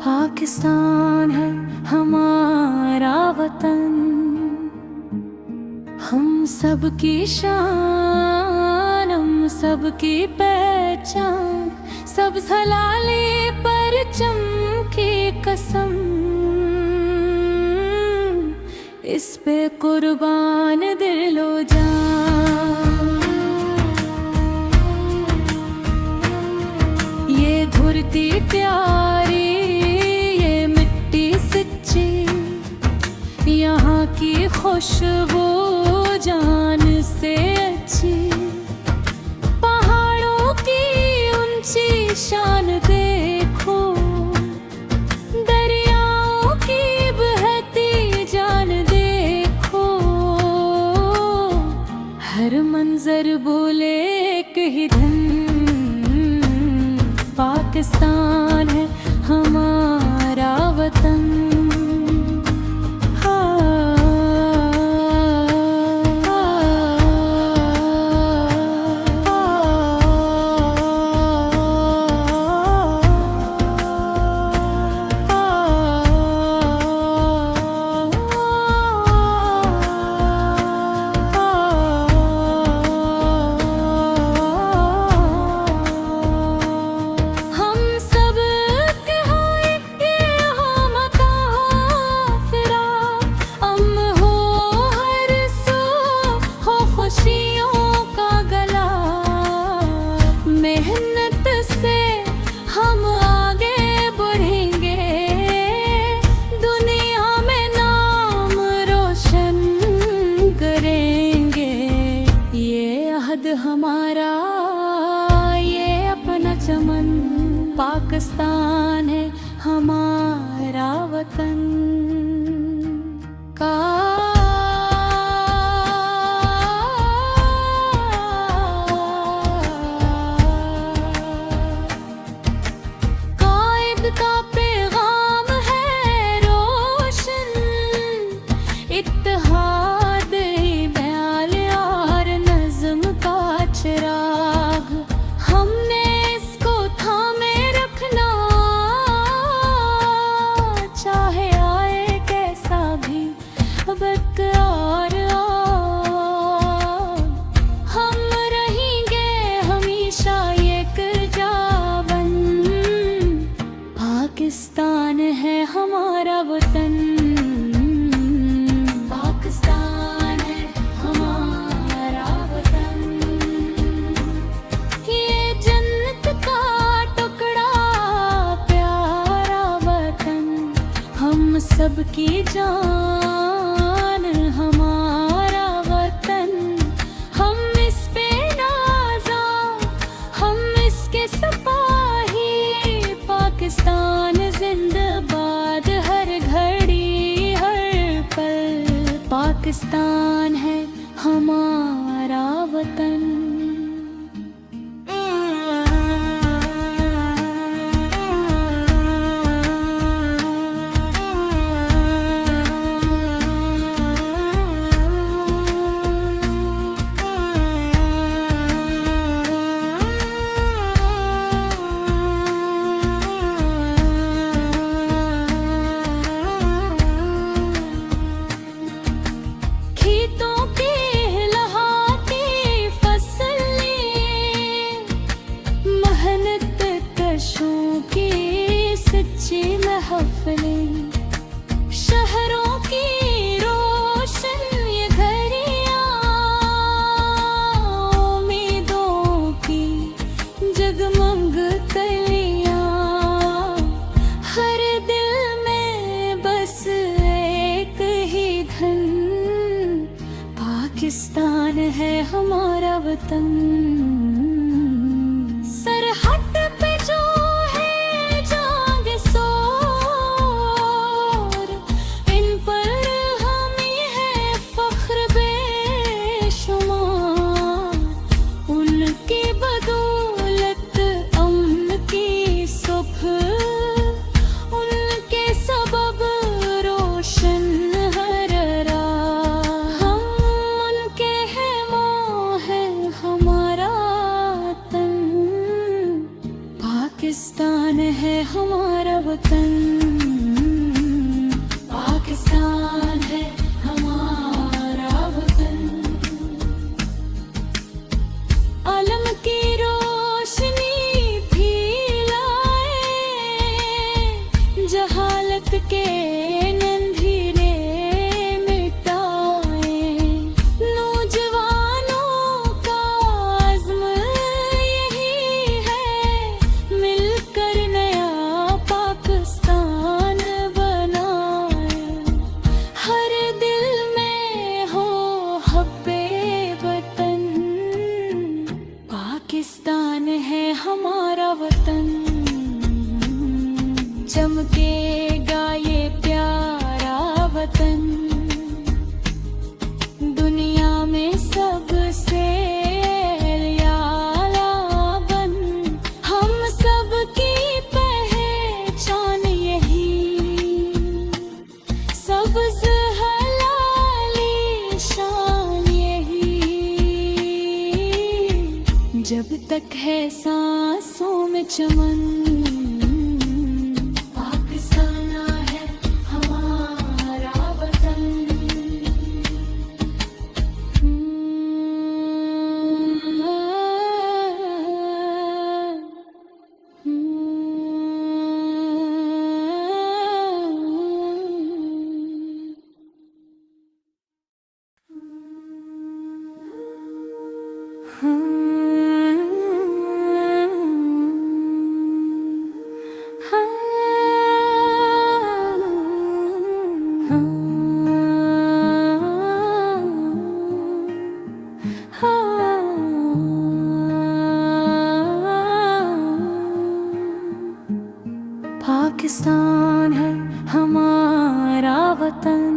पाकिस्तान है हमारा वतन, हम सबकी शान, हम सबकी पहचान, सब सलाले पर चमकी कसम, इस पे कुर्बान दिलो जान। ये धरती प्यारी, यहाँ की खुशबू जान से अच्छी, पहाड़ों की ऊंची शान देखो, दरियाओं की बहती जान देखो, हर मंजर बोले एक ही धन, पाकिस्तान है हमारा वतन। हमारा ये अपना चमन, पाकिस्तान है हमारा वतन। कायद का पैगाम है रोशन, इत्तेहाद चिराग, हमने इसको थामे रखना, चाहे आए कैसा भी वक्त और हम रहेंगे हमेशा एक जावन, पाकिस्तान है हमारा वतन। सबकी जान हमारा वतन, हम इस पे नाज़ा, हम इसके सिपाही, पाकिस्तान जिंदाबाद हर घड़ी हर पल, पाकिस्तान है हमारा वतन। शहरों की रोशन ये घड़ियां, उम्मीदों की जगमग कलियां, हर दिल में बस एक ही धन, पाकिस्तान है हमारा वतन। सरहद पे जो हमारा वतन। पाकिस्तान है हमारा वतन। आलम की रोशनी फैलाए, जहालत के अंधेरे मिटाए। नौजवानों का आज़्म यही है, मिलकर नया पाकिस्तान बनाए। हर दिल में हो हब्बे वतन, पाकिस्तान है हमारा वतन। चमकेगा ये प्यारा वतन, दुनिया में सबसे आला बन। हम सबकी पहचान यही, सब्ज़ हलाली शान यही। जब तक है सांसों में चमन, पाकिस्तान है हमारा वतन। पाकिस्तान है हमारा वतन,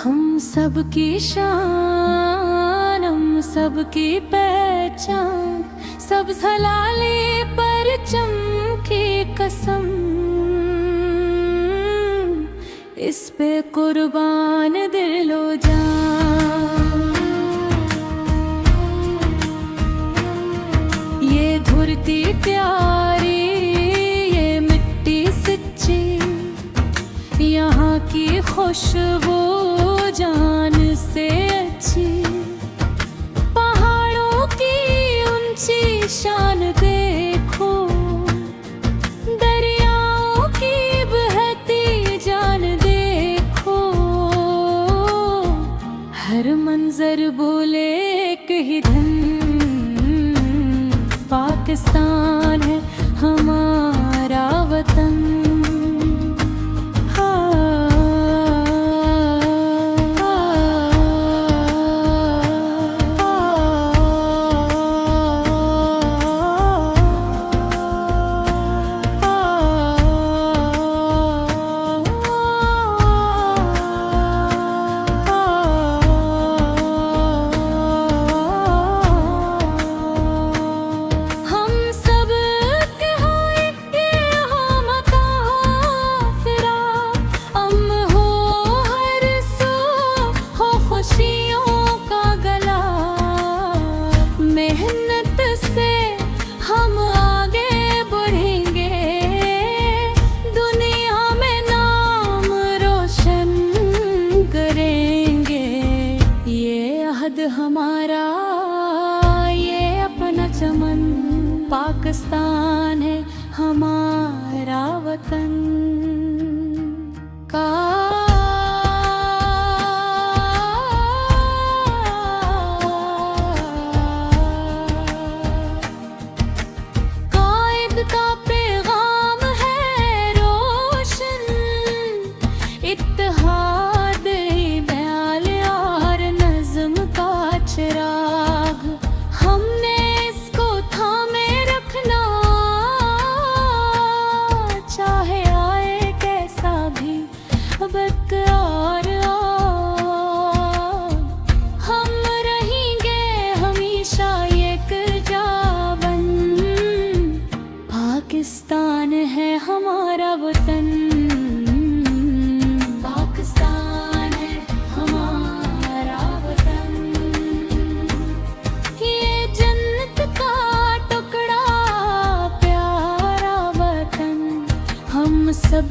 हम सबकी शान, हम सबकी पहचान। सब हलाली परचम की कसम, इस पे कुर्बान दिलो जान। ये धरती प्यारी, ये मिट्टी सच्ची, यहाँ की खुशबू जान से अच्छी। पहाड़ों की ऊंची शान देखो, दरियाओं की बहती जान देखो। हर मंजर बोले एक ही धन, पाकिस्तान है हमारा वतन। मेहनत से हम आगे बढ़ेंगे, दुनिया में नाम रोशन करेंगे। ये अहद हमारा, ये अपना चमन, पाकिस्तान है हमारा वतन। का पैगाम है रोशन, इत्तेहाद ख्याल और नज़्म का चिराग। हमने इसको थामे रखना, चाहे आए कैसा भी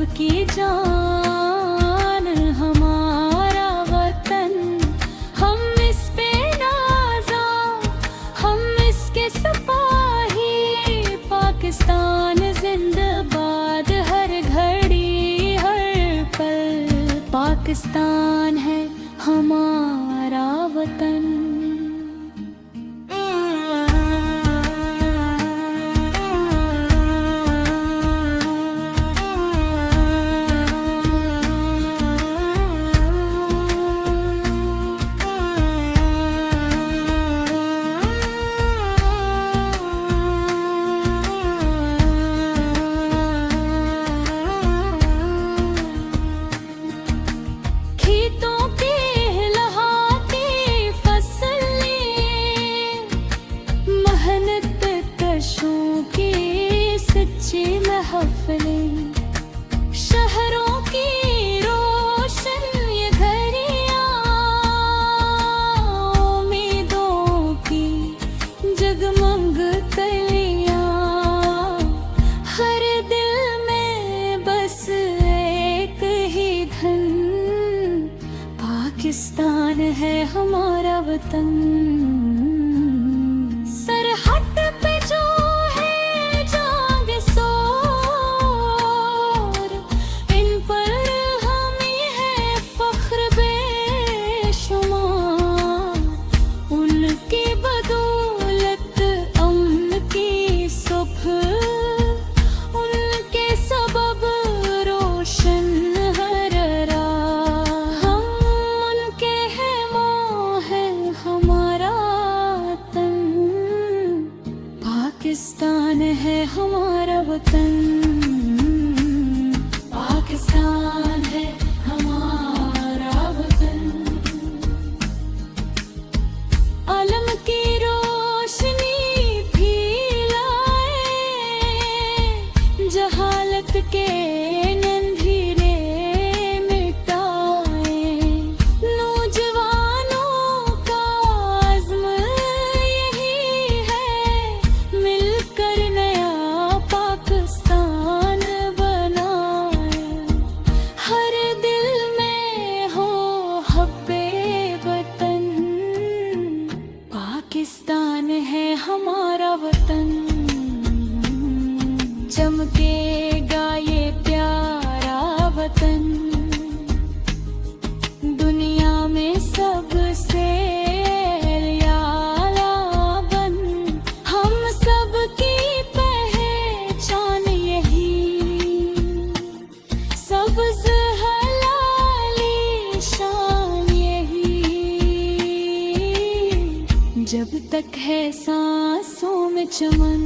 सबकी जान हमारा वतन। हम इस पे नाज़ा, हम इसके सिपाही। पाकिस्तान जिंदाबाद हर घड़ी हर पल। पाकिस्तान है हमारा वतन। शहरों की रोशन ये घड़ियां, उम्मीदों की जगमग कलियां। हर दिल में बस एक ही धन। पाकिस्तान है हमारा वतन। सरहद पे जो पाकिस्तान है हमारा वतन। पाकिस्तान है हमारा वतन। आलम की रोशनी भी लाए, जहालत के अंधेरे मिटाए। नौजवानों का आज़्म यही है, मिलकर नया पाकिस्तान बनाए। हर दिल में हो हब्बे वतन। पाकिस्तान है हमारा वतन। चमकेगा ये प्यारा वतन, दुनिया में सबसे आला बन। हम सबकी पहचान यही, सब्ज़ हलाली शान यही। जब तक है सांसों में चमन,